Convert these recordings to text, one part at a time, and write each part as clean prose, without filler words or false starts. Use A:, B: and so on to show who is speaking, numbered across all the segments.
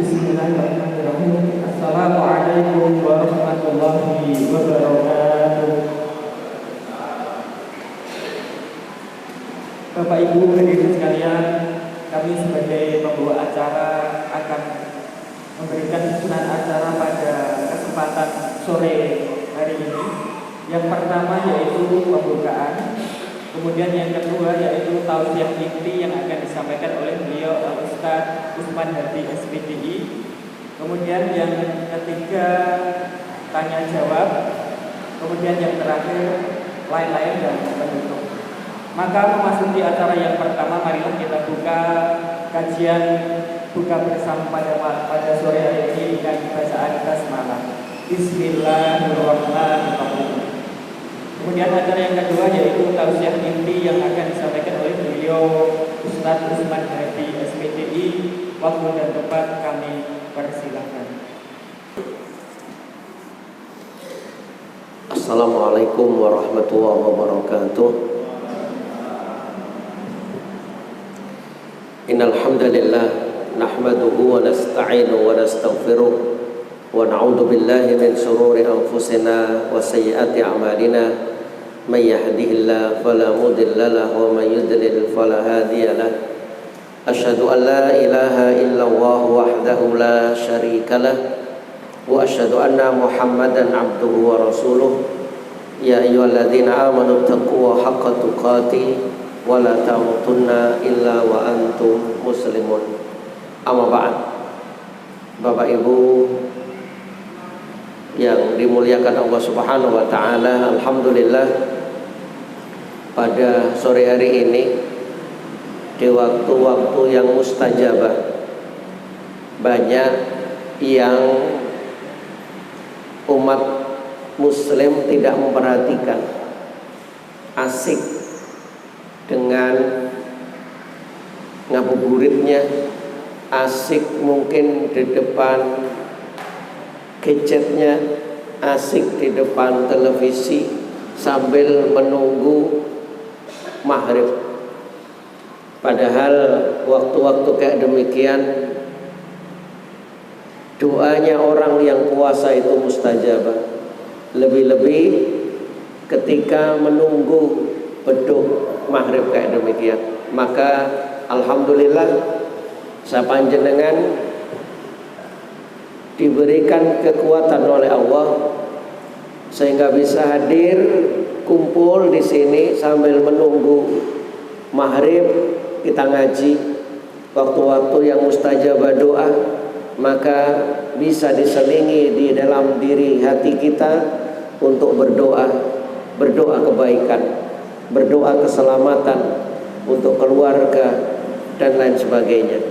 A: Bismillahirrahmanirrahim. Assalamualaikum warahmatullahi wabarakatuh. Bapak Ibu hadirin sekalian, kami sebagai pembawa acara akan memberikan susunan acara pada kesempatan sore hari ini. Yang pertama yaitu pembukaan, kemudian yang kedua yaitu tausiah inti yang akan disampaikan oleh beliau Ustaz Usman Hadi SPDI. Kemudian yang ketiga tanya jawab, kemudian yang terakhir lain-lain dan penutup. Maka memasuki acara yang pertama, marilah kita buka kajian buka bersama pada sore hari ini dengan bacaan basmalah. Bismillahirrahmanirrahim. Kemudian acara yang kedua yaitu tausiah inti yang akan disampaikan oleh beliau Ustaz Usman Hadi SPDI. Waktu dan tempat kami persilahkan.
B: Assalamualaikum warahmatullahi wabarakatuh. Innal hamdalillah nahmaduhu wa nasta'inuhu wa nastaghfiruh wa na'udzu billahi min shururi anfusina wa sayyiati a'malina may yahdihillahu fala mudilla lahu wa may yudlil fala hadiya lahu. Asyhadu an la ilaha illallah wahdahu la syarika lah wa asyhadu anna Muhammadan abduhu wa rasuluh. Ya ayyuhalladzina amanu taqullaha haqqa tuqatih wa la tamutunna illa wa antum muslimun. Amma ba'd. Bapak Ibu yang dimuliakan Allah Subhanahu wa taala, alhamdulillah pada sore hari ini di waktu-waktu yang mustajabah banyak yang umat muslim tidak memperhatikan, asik dengan ngabuburitnya, asik mungkin di depan gadgetnya, asik di depan televisi sambil menunggu maghrib. Padahal waktu-waktu kayak demikian doanya orang yang puasa itu mustajabah. Lebih-lebih ketika menunggu beduk maghrib kayak demikian. Maka alhamdulillah saya panjenengan diberikan kekuatan oleh Allah sehingga bisa hadir kumpul di sini sambil menunggu maghrib. Kita ngaji waktu-waktu yang mustajabah doa, maka bisa diselingi di dalam diri hati kita untuk berdoa kebaikan, berdoa keselamatan untuk keluarga dan lain sebagainya.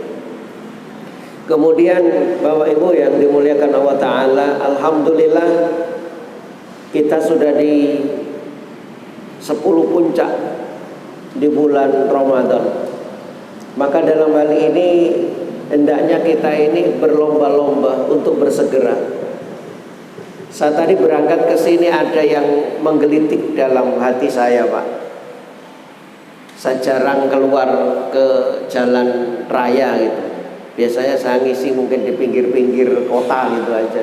B: Kemudian Bapak Ibu yang dimuliakan Allah Ta'ala, alhamdulillah kita sudah di 10 puncak di bulan Ramadan. Maka dalam hal ini hendaknya kita ini berlomba-lomba untuk bersegera. Saat tadi berangkat ke sini ada yang menggelitik dalam hati saya, Pak. Saya jarang keluar ke jalan raya gitu. Biasanya saya ngisi mungkin di pinggir-pinggir kota gitu aja.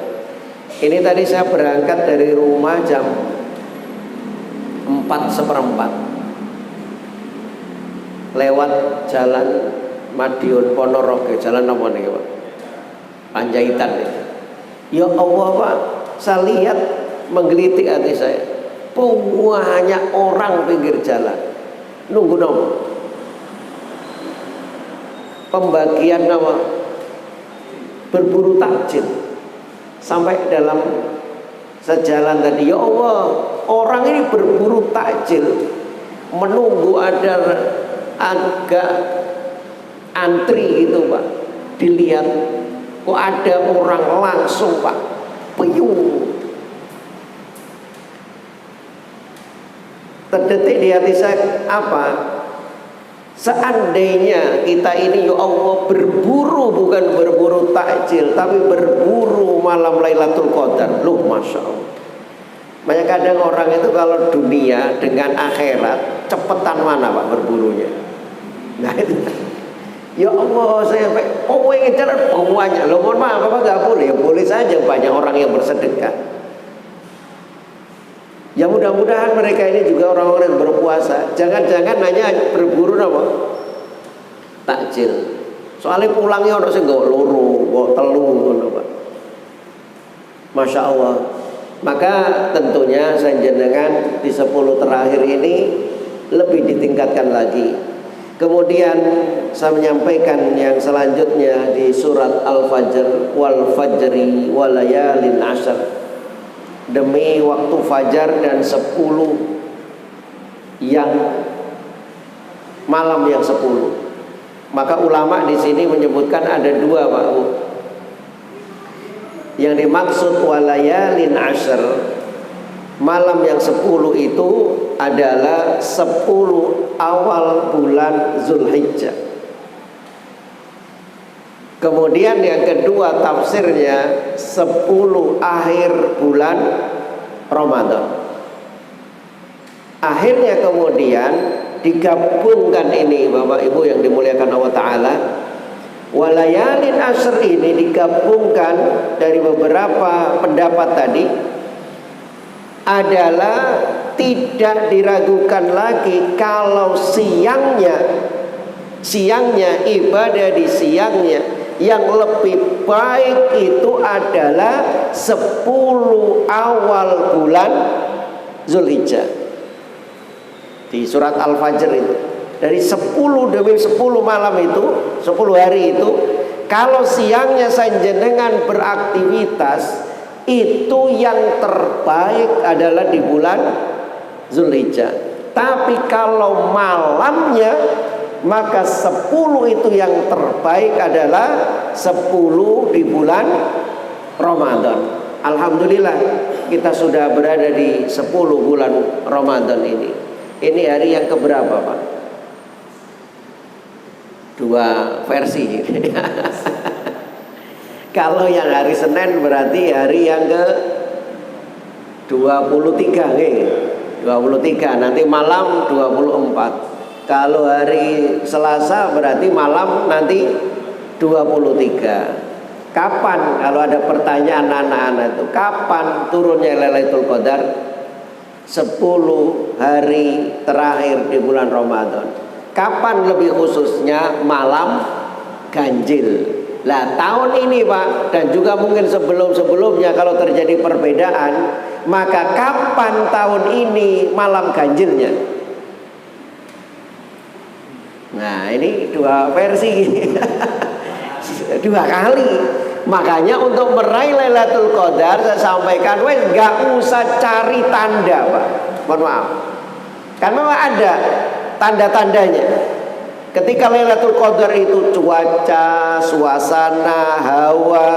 B: Ini tadi saya berangkat dari rumah jam 4:15. Lewat jalan Madiun Ponorogo, jalan apa nih Pak? Panjaitan nih. Ya Allah Pak, saya lihat menggelitik hati saya. Banyak orang pinggir jalan nunggu nomor pembagian nama berburu takjil. Sampai dalam sejalan tadi, ya Allah, orang ini berburu takjil menunggu ada agak antri gitu Pak. Dilihat kok ada orang langsung Pak peyung. Terdetik di hati saya apa? Seandainya kita ini ya Allah berburu, bukan berburu takjil, tapi berburu malam Lailatul Qadar. Loh, Masya Allah. Banyak kadang orang itu kalau dunia dengan akhirat cepetan mana Pak berburunya. Nah itu Ya Allah, saya ingin cara banyak. Loh, mohon maaf, apa nggak boleh? Ya boleh saja, banyak orang yang bersedekah. Ya mudah-mudahan mereka ini juga orang-orang yang berpuasa. Jangan-jangan hanya berburu apa? Takjil. Soalnya pulangnya orang sing nggawa loro, nggawa telu ngono, Pak. Masya Allah. Maka tentunya jenengan di 10 terakhir ini lebih ditingkatkan lagi. Kemudian saya menyampaikan yang selanjutnya di surat Al-Fajr, wal fajri walayalin ashar, demi waktu fajar dan 10 yang malam yang 10. Maka ulama di sini menyebutkan ada dua, Pak. Yang dimaksud walayalin ashar, malam yang 10 itu adalah 10 awal bulan Zulhijjah. Kemudian yang kedua tafsirnya 10 akhir bulan Ramadan. Akhirnya kemudian digabungkan ini Bapak Ibu yang dimuliakan Allah Ta'ala. Walayalin asr ini digabungkan dari beberapa pendapat tadi, adalah tidak diragukan lagi kalau siangnya ibadah di siangnya yang lebih baik itu adalah 10 awal bulan Zulhijjah. Di surat Al-Fajr itu, dari 10 demi 10 malam itu, 10 hari itu, kalau siangnya sanjenengan beraktivitas, itu yang terbaik adalah di bulan Zulhijjah. Tapi kalau malamnya, maka 10 itu yang terbaik adalah 10 di bulan Ramadan. Alhamdulillah kita sudah berada di 10 bulan Ramadan ini. Ini hari yang keberapa, Pak? 2 versi. Kalau yang hari Senin berarti hari yang ke 23 nih. 23, nanti malam 24. Kalau hari Selasa berarti malam nanti 23. Kapan, kalau ada pertanyaan anak-anak itu, kapan turunnya Lailatul Qadar? 10 hari terakhir di bulan Ramadan. Kapan lebih khususnya? Malam ganjil. Lah tahun ini Pak, dan juga mungkin sebelum-sebelumnya kalau terjadi perbedaan, maka kapan tahun ini malam ganjilnya? Nah ini 2 versi. 2 kali. Makanya untuk meraih Lailatul Qadar saya sampaikan, wes gak usah cari tanda, Pak. Mohon maaf. Kan memang ada tanda-tandanya. Ketika Lailatul Qadar itu cuaca, suasana, hawa,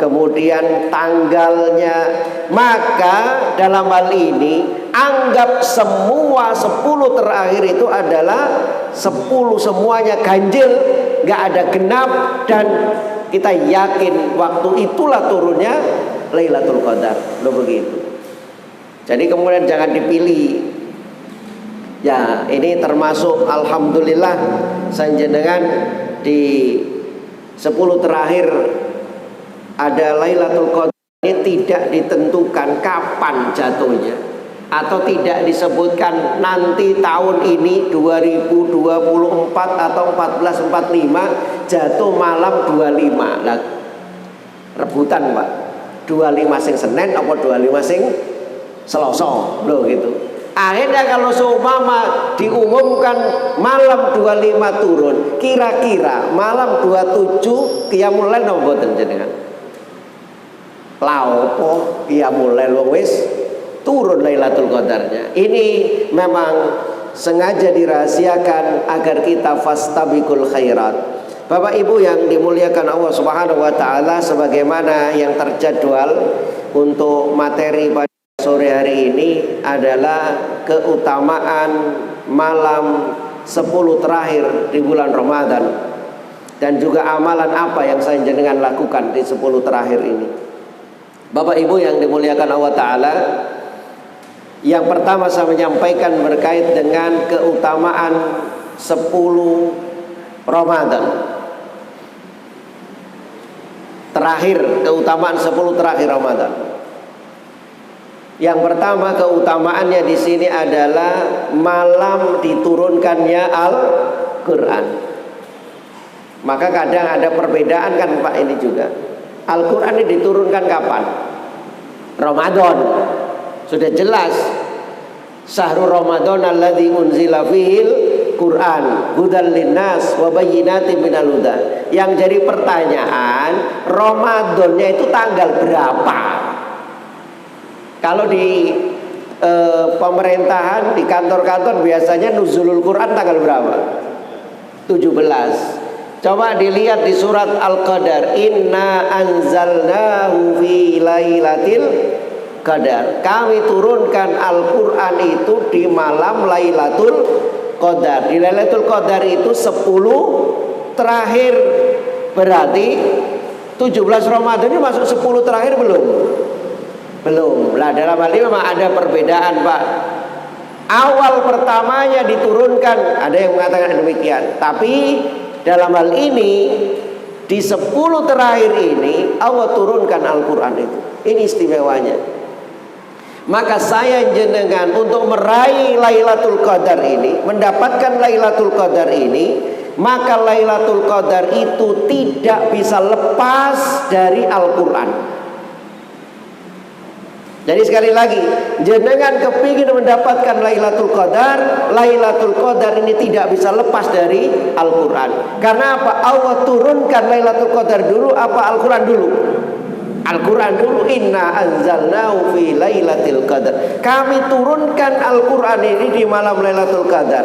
B: kemudian tanggalnya, maka dalam hal ini anggap semua 10 terakhir itu adalah 10 semuanya ganjil, gak ada genap, dan kita yakin waktu itulah turunnya Lailatul Qadar. Loh begitu. Jadi kemudian jangan dipilih. Ya, ini termasuk alhamdulillah sanjenengan di 10 terakhir ada Lailatul Qadar. Ini tidak ditentukan kapan jatuhnya, atau tidak disebutkan nanti tahun ini 2024 atau 1445 jatuh malam 25. Lah rebutan, Pak. 25 sing Senin apa 25 sing Selasa. Loh gitu. Akhirnya kalau seumpama diumumkan malam 25 turun, kira-kira malam 27 qiyamul lail napa mboten jenengan? La opo qiyamul lail wis turun Lailatul Qadarnya. Ini memang sengaja dirahasiakan agar kita fastabiqul khairat. Bapak Ibu yang dimuliakan Allah Subhanahu wa taala, sebagaimana yang terjadwal untuk materi pada sore hari ini adalah keutamaan malam 10 terakhir di bulan Ramadan, dan juga amalan apa yang saya jenengan lakukan di 10 terakhir ini. Bapak Ibu yang dimuliakan Allah Ta'ala, yang pertama saya menyampaikan berkait dengan keutamaan 10 Ramadan. terakhir, keutamaan 10 terakhir Ramadan. Yang pertama keutamaannya di sini adalah malam diturunkannya Al-Quran. Maka kadang ada perbedaan kan Pak ini juga. Al-Quran ini diturunkan kapan? Ramadan. Sudah jelas. Syahrul Ramadan alladzi unzila fihil Quran hudal linnas wa bayyinatin minal huda. Yang jadi pertanyaan, Ramadannya itu tanggal berapa? Kalau di pemerintahan, di kantor-kantor biasanya nuzulul Quran tanggal berapa? 17. Coba dilihat di surat Al-Qadar, inna anzalnahu fi lailatil qadar. Kami turunkan Al-Quran itu di malam Lailatul Qadar. Di Lailatul Qadar itu 10 terakhir. Berarti 17 Ramadan ini masuk 10 terakhir belum? Belum. Lah dalam hal ini memang ada perbedaan Pak. Awal pertamanya diturunkan, ada yang mengatakan demikian. Tapi dalam hal ini di 10 terakhir ini Allah turunkan Al-Quran itu. Ini istimewanya. Maka saya jenengan untuk meraih Lailatul Qadar ini, mendapatkan Lailatul Qadar ini, maka Lailatul Qadar itu tidak bisa lepas dari Al-Quran. Jadi sekali lagi, jenengan kepingin mendapatkan Lailatul Qadar, Lailatul Qadar ini tidak bisa lepas dari Al-Quran. Karena apa? Allah turunkan Lailatul Qadar dulu apa Al-Quran dulu? Al-Quran dulu. Inna anzalnahu fi lailatul qadar. Kami turunkan Al-Quran ini di malam Lailatul Qadar.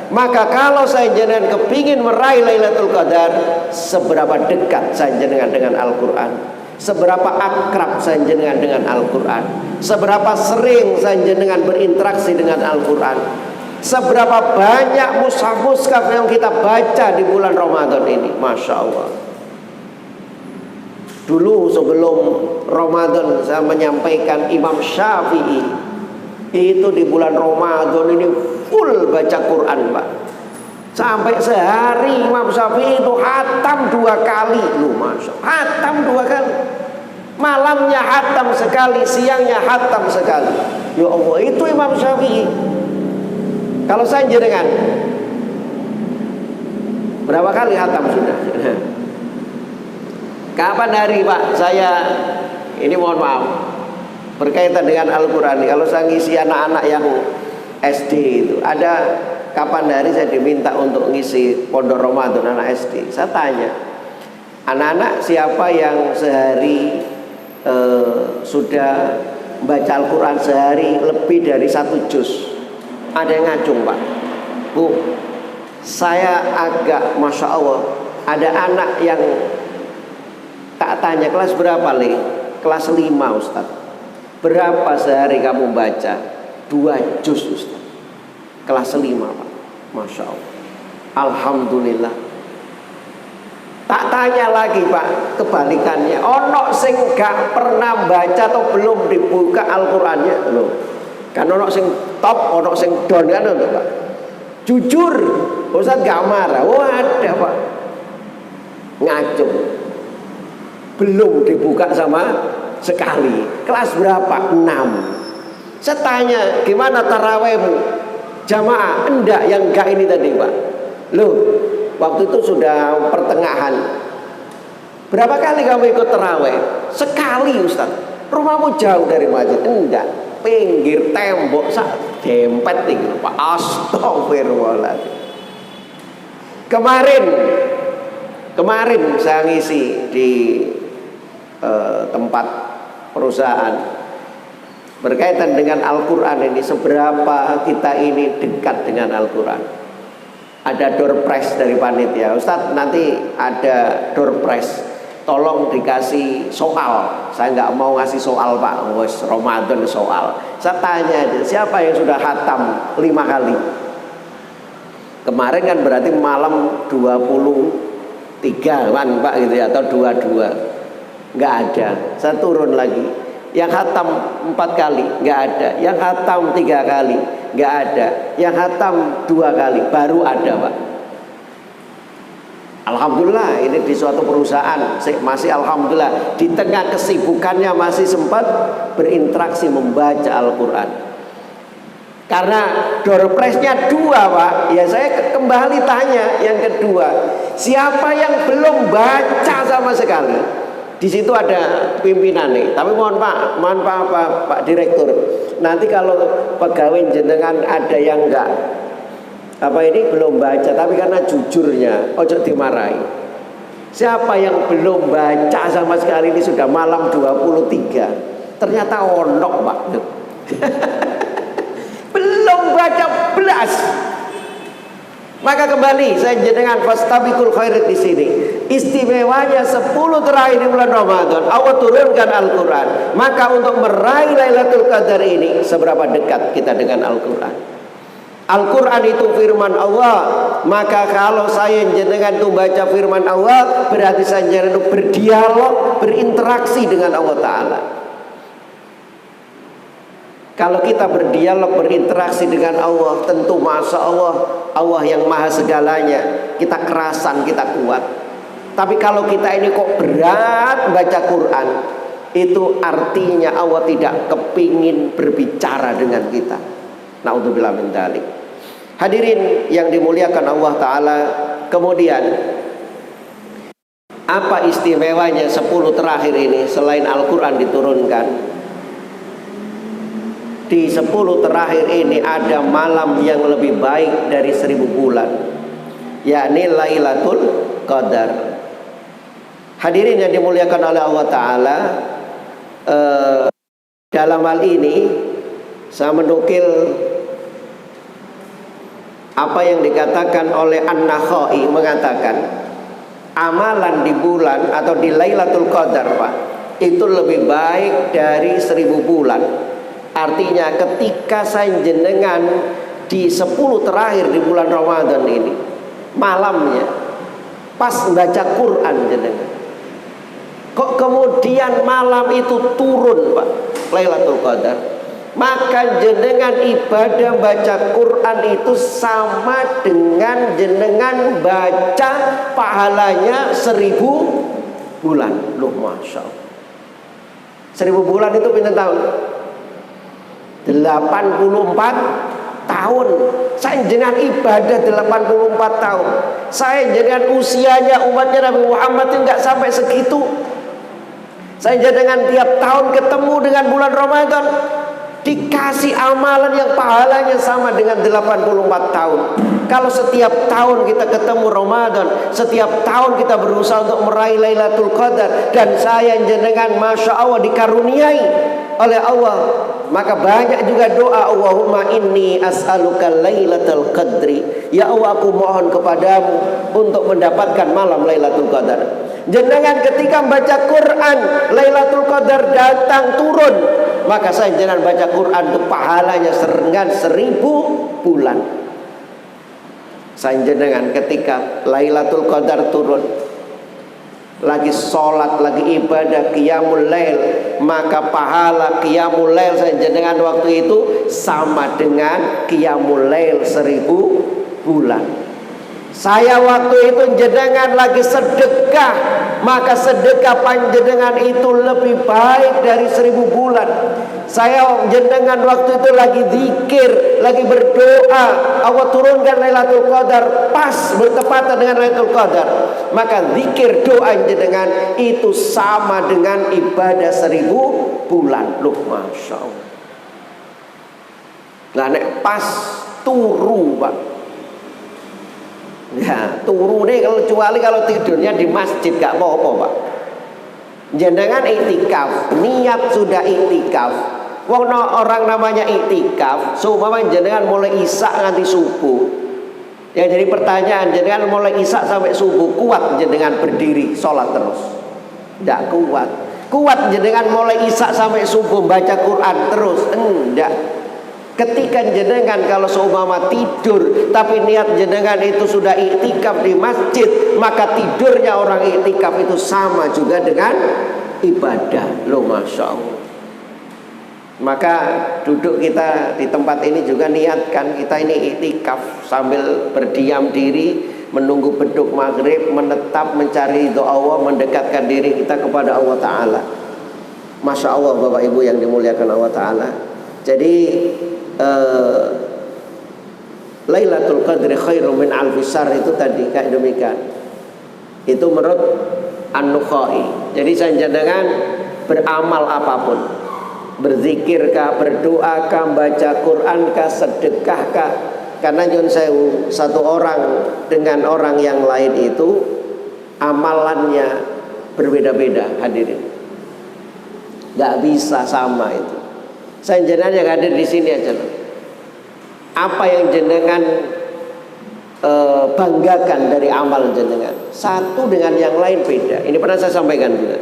B: Maka kalau saya jenengan kepingin meraih Lailatul Qadar, seberapa dekat saya jenengan dengan Al-Quran? Seberapa akrab saya jenengan dengan Al-Quran? Seberapa sering saya jenengan berinteraksi dengan Al-Quran? Seberapa banyak mushaf-mushaf yang kita baca di bulan Ramadan ini? Masya Allah. Dulu sebelum Ramadan saya menyampaikan Imam Syafi'i itu di bulan Ramadan ini full baca Quran Pak. Sampai sehari Imam Syafi'i itu hatam 2 kali. Loh Masya, hatam 2 kali. Malamnya hatam sekali, siangnya hatam sekali. Ya Allah, itu Imam Syafi'i. Kalau saya jenengan berapa kali hatam sudah? Kapan hari Pak saya ini mohon maaf berkaitan dengan Al-Quran. Kalau saya ngisi anak-anak yang SD itu ada kapan hari saya diminta untuk ngisi pondok Ramadan anak SD. Saya tanya, anak-anak siapa yang sehari sudah baca Al-Quran sehari lebih dari 1 juz? Ada yang ngacung Pak. Bu, saya agak Masya Allah, ada anak yang tak tanya kelas berapa Le? Kelas 5 Ustaz. Berapa sehari kamu baca? 2 juz Ustaz. Kelas 5 Pak. Masya Allah. Alhamdulillah. Tak tanya lagi Pak, kebalikannya. Ono sing gak pernah baca atau belum dibuka Al-Qurannya loh. Kan ono sing top, ono sing down kan ono Pak. Jujur, Ustaz gak marah. Oh ada Pak. Ngacung. Belum dibuka sama sekali. Kelas berapa? 6. Saya tanya, gimana tarawehmu? Jamaah? Enggak, yang enggak ini tadi Pak. Loh, waktu itu sudah pertengahan. Berapa kali kamu ikut taraweh? Sekali Ustaz. Rumahmu jauh dari masjid? Enggak, pinggir tembok sak dempet tinggi Pak. Astagfirullahaladzim. Kemarin saya ngisi di tempat perusahaan berkaitan dengan Al-Quran ini, seberapa kita ini dekat dengan Al-Quran. Ada door prize dari panitia, Ustadz nanti ada door prize, tolong dikasih soal. Saya nggak mau ngasih soal Pak, wes Ramadan soal. Saya tanya aja, siapa yang sudah khatam 5 kali? Kemarin kan berarti malam 23 kan Pak gitu ya, atau 22. Nggak ada. Saya turun lagi. Yang khatam 4 kali nggak ada. Yang khatam 3 kali nggak ada. Yang khatam 2 kali baru ada Pak. Alhamdulillah ini di suatu perusahaan masih alhamdulillah di tengah kesibukannya masih sempat berinteraksi membaca Al-Quran. Karena door prize-nya 2 Pak. Ya saya kembali tanya yang kedua, siapa yang belum baca sama sekali? Di situ ada pimpinan nih. Tapi mohon Pak Direktur, nanti kalau pegawai jenengan ada yang enggak belum baca, tapi karena jujurnya ojo dimarahi. Siapa yang belum baca sama sekali ini sudah malam 23? Ternyata onok Pak. Belum baca belas. Maka kembali saya jenengan fastabiqul khairat di sini. Istimewanya 10 terakhir di bulan Ramadan Allah turunkan Al-Quran. Maka untuk meraih Lailatul Qadar ini, seberapa dekat kita dengan Al-Quran? Al-Quran itu firman Allah. Maka kalau saya jenengan itu baca firman Allah, berarti saya jenengan itu berdialog, berinteraksi dengan Allah Ta'ala. Kalau kita berdialog, berinteraksi dengan Allah, tentu Masya Allah, Allah yang maha segalanya, kita kerasan, kita kuat. Tapi kalau kita ini kok berat baca Quran, itu artinya Allah tidak kepingin berbicara dengan kita. Na'udzubillah min dzalik. Hadirin yang dimuliakan Allah Ta'ala, kemudian apa istimewanya 10 terakhir ini selain Al-Quran diturunkan? Di 10 terakhir ini ada malam yang lebih baik dari 1000 bulan, yakni Lailatul Qadar. Hadirin yang dimuliakan oleh Allah Ta'ala, dalam hal ini saya menukil apa yang dikatakan oleh An-Nakhai, mengatakan amalan di bulan atau di Lailatul Qadar Pak, itu lebih baik dari 1000 bulan. Artinya ketika saya jenengan di 10 terakhir di bulan Ramadan ini, malamnya pas baca Quran jenengan, kok kemudian malam itu turun Pak Lailatul Qadar, maka jenengan ibadah baca Quran itu sama dengan jenengan baca pahalanya 1000 bulan. Loh Masya Allah, 1000 bulan itu pinten tahun? 84 tahun. Saya jenengan ibadah 84 tahun. Saya jenengan usianya umatnya Nabi Muhammad itu enggak sampai segitu. Saya jenengan tiap tahun ketemu dengan bulan Ramadan, dikasih amalan yang pahalanya sama dengan 84 tahun. Kalau setiap tahun kita ketemu Ramadan, setiap tahun kita berusaha untuk meraih Lailatul Qadar, dan saya jenengan Masya Allah dikaruniai oleh Allah, maka banyak juga doa, Allahumma inni as'aluka Lailatul Qadri, ya Allah aku mohon kepadamu untuk mendapatkan malam Lailatul Qadar. Jenengan ketika membaca Quran, Lailatul Qadar datang turun, maka saya jangan baca Quran itu pahalanya serengan 1000 bulan. Saya jenengan ketika Lailatul Qadar turun, lagi sholat, lagi ibadah qiyamul lail, maka pahala qiyamul lail saya jenengan waktu itu sama dengan qiyamul lail 1000 bulan. Saya waktu itu jenengan lagi sedekah, maka sedekah panjenengan itu lebih baik dari 1000 bulan. Saya jenengan waktu itu lagi zikir, lagi berdoa, Allah turunkan Lailatul Qadar pas bertepatan dengan Lailatul Qadar, maka zikir doa jenengan itu sama dengan ibadah 1000 bulan. Loh Masya Allah. Lah nek pas turu Pak, ya turu deh, kecuali kalau tidurnya di masjid gak apa-apa Pak. Jenengan iktikaf, niat sudah iktikaf. Wong orang namanya iktikaf, seumpama jenengan mulai isya nganti subuh. Yang jadi pertanyaan, jenengan mulai isya sampai subuh kuat jenengan berdiri sholat terus? Tidak kuat. Kuat jenengan mulai isya sampai subuh baca Quran terus? Enggak. Ketika jenengan kalau seumpama tidur tapi niat jenengan itu sudah iktikaf di masjid, maka tidurnya orang iktikaf itu sama juga dengan ibadah. Loh Masya Allah. Maka duduk kita di tempat ini juga niatkan kita ini iktikaf sambil berdiam diri menunggu beduk maghrib, menetap mencari ridho Allah, mendekatkan diri kita kepada Allah Ta'ala. Masya Allah Bapak Ibu yang dimuliakan Allah Ta'ala. Jadi Lailatul Qadri khairum min alfi syahr itu tadi kayak demikian. Itu menurut An-Nukhai. Jadi jenengan beramal apapun, berzikirkah, berdoakah, baca Qurankah, sedekahkah, karena nyun sewu, satu orang dengan orang yang lain itu amalannya berbeda-beda hadirin, nggak bisa sama itu. Saya jenengan yang hadir di sini aja loh. Apa yang jenengan banggakan dari amal jenengan, satu dengan yang lain beda. Ini pernah saya sampaikan juga.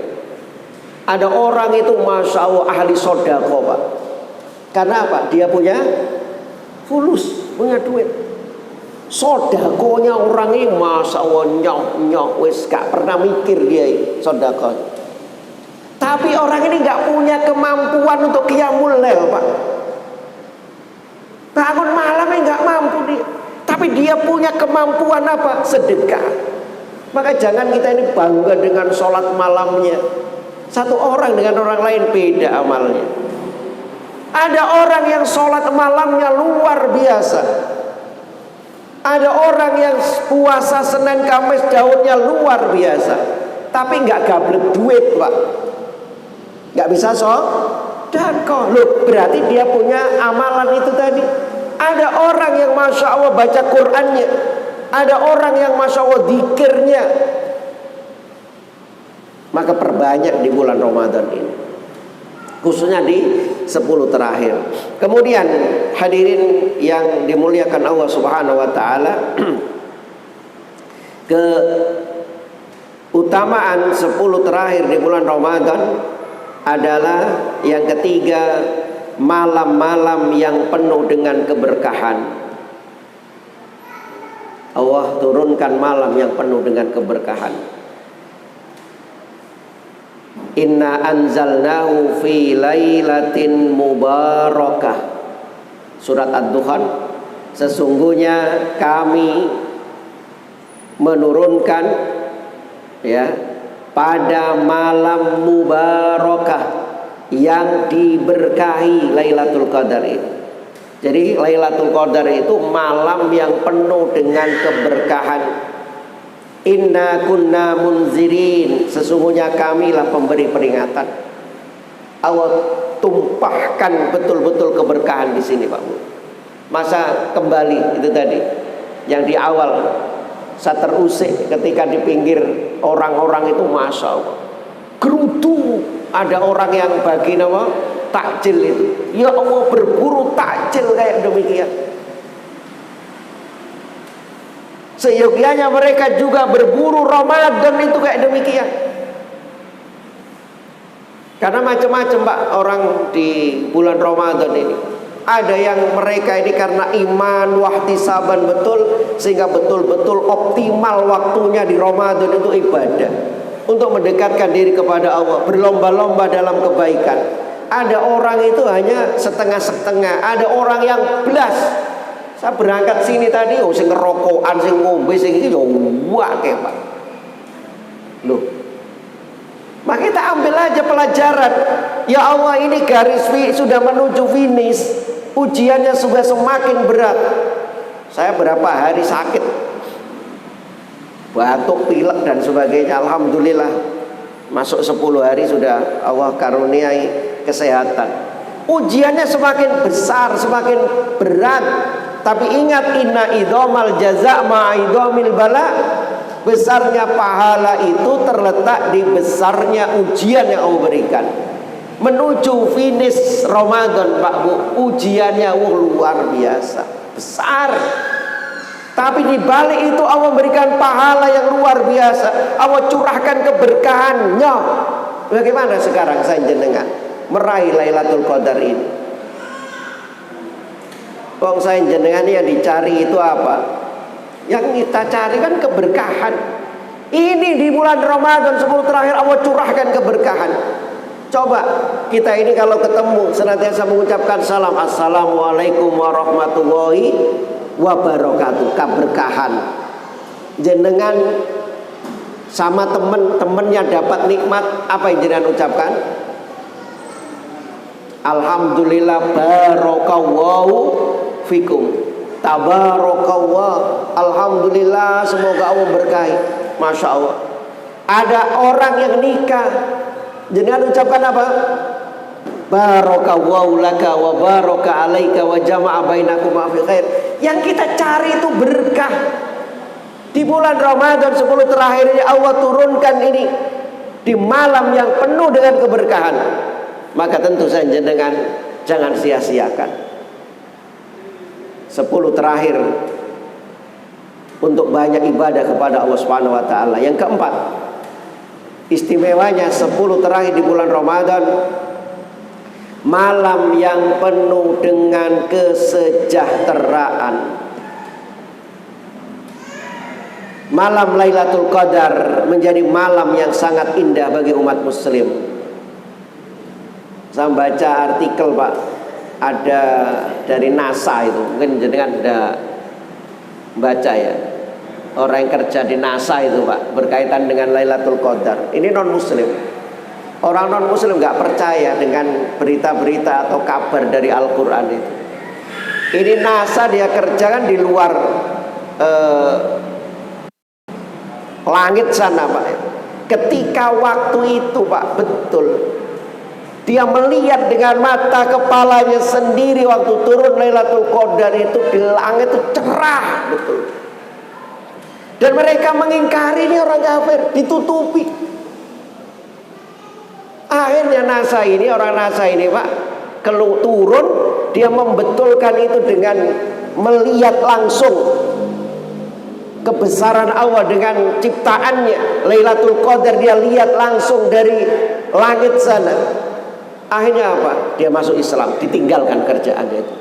B: Ada orang itu masya Allah ahli sodako Pak. Karena apa? Dia punya fulus, punya duit. Sodakonya orang ini masya Allah nyok wis gak pernah mikir dia sodako. Tapi orang ini gak punya kemampuan untuk qiyamul lail Pak. Bangun malamnya gak mampu dia. Tapi dia punya kemampuan apa? Sedekah. Maka jangan kita ini bangga dengan sholat malamnya. Satu orang dengan orang lain beda amalnya. Ada orang yang sholat malamnya luar biasa. Ada orang yang puasa Senin Kamis Daudnya luar biasa. Tapi nggak gablek duit Pak. Nggak bisa sedekah. Loh, berarti dia punya amalan itu tadi. Ada orang yang masya Allah baca Qur'annya. Ada orang yang masya Allah dzikirnya. Maka perbanyak di bulan Ramadan ini, khususnya di 10 terakhir. Kemudian hadirin yang dimuliakan Allah Subhanahu wa taala, keutamaan 10 terakhir di bulan Ramadan adalah yang ketiga, malam-malam yang penuh dengan keberkahan. Allah turunkan malam yang penuh dengan keberkahan. Inna anzalnahu fi lailatin mubarakah. Surat Ad-Dukhan. Sesungguhnya kami menurunkan ya pada malam mubarakah yang diberkahi Lailatul Qadar itu. Jadi Lailatul Qadar itu malam yang penuh dengan keberkahan. Inna kunna munzirin, sesungguhnya kamilah pemberi peringatan. Allah tumpahkan betul-betul keberkahan di sini Pak Bu. Masa kembali itu tadi yang di awal saya terusik ketika di pinggir orang-orang itu masya Allah gerutu, ada orang yang bagi nama takjil itu. Ya Allah berburu takjil kayak demikian. Seyogianya mereka juga berburu Ramadan itu kayak demikian. Karena macam-macam Pak orang di bulan Ramadan ini. Ada yang mereka ini karena iman wahtisaban betul, sehingga betul-betul optimal waktunya di Ramadan itu ibadah, untuk mendekatkan diri kepada Allah, berlomba-lomba dalam kebaikan. Ada orang itu hanya setengah-setengah. Ada orang yang belas. Saya berangkat sini tadi, sing ngerokokan, sing ngombe, sing iki yo wae Pak. Loh. Maka kita ambil aja pelajaran. Ya Allah, ini garis sudah menuju finish. Ujiannya sudah semakin berat. Saya berapa hari sakit, batuk, pilek dan sebagainya. Alhamdulillah masuk 10 hari sudah Allah karuniai kesehatan. Ujiannya semakin besar, semakin berat. Tapi ingat, inna idhamal jaza' ma'idhamil bala. Besarnya pahala itu terletak di besarnya ujian yang Allah berikan. Menuju finish Ramadan Pak Bu, ujiannya luar biasa besar. Tapi di balik itu Allah memberikan pahala yang luar biasa. Allah curahkan keberkahannya. Bagaimana sekarang saya jenengan meraih Lailatul Qadar ini? Wong saya jenengan yang dicari itu apa? Yang kita cari kan keberkahan. Ini di bulan Ramadan 10 terakhir Allah curahkan keberkahan. Coba kita ini kalau ketemu senantiasa mengucapkan salam, assalamualaikum warahmatullahi wabarakatuh, keberkahan. jenengan sama temennya dapat nikmat, apa yang jenengan ucapkan? Alhamdulillah barakallahu fikum. Tabarakallah. Alhamdulillah, semoga Allah berkahi. Masya Allah. Ada orang yang nikah, jenengan ucapkan apa? Barakallahu laka wa baraka alaika wa jama'a bainakuma fi khair. Yang kita cari itu berkah. Di bulan Ramadan 10 terakhir ini Allah turunkan ini di malam yang penuh dengan keberkahan. Maka tentu saja dengan jangan sia-siakan 10 terakhir untuk banyak ibadah kepada Allah Subhanahu wa taala. Yang keempat, istimewanya 10 terakhir di bulan Ramadan, malam yang penuh dengan kesejahteraan. Malam Lailatul Qadar menjadi malam yang sangat indah bagi umat muslim. Saya baca artikel Pak, ada dari NASA itu, mungkin jenengan ada baca ya. Orang yang kerja di NASA itu Pak, berkaitan dengan Lailatul Qadar. Ini non muslim. Orang non muslim nggak percaya dengan berita-berita atau kabar dari Al-Quran itu. Ini NASA dia kerjakan di luar langit sana Pak. Ketika waktu itu Pak, betul dia melihat dengan mata kepalanya sendiri waktu turun Lailatul Qadar itu di langit itu cerah betul. Dan mereka mengingkari ini orang kafir, ditutupi. Akhirnya NASA ini, orang NASA ini Pak, kalau turun dia membetulkan itu dengan melihat langsung kebesaran Allah dengan ciptaannya. Lailatul Qadar dia lihat langsung dari langit sana. Akhirnya apa? Dia masuk Islam, ditinggalkan kerjaannya itu.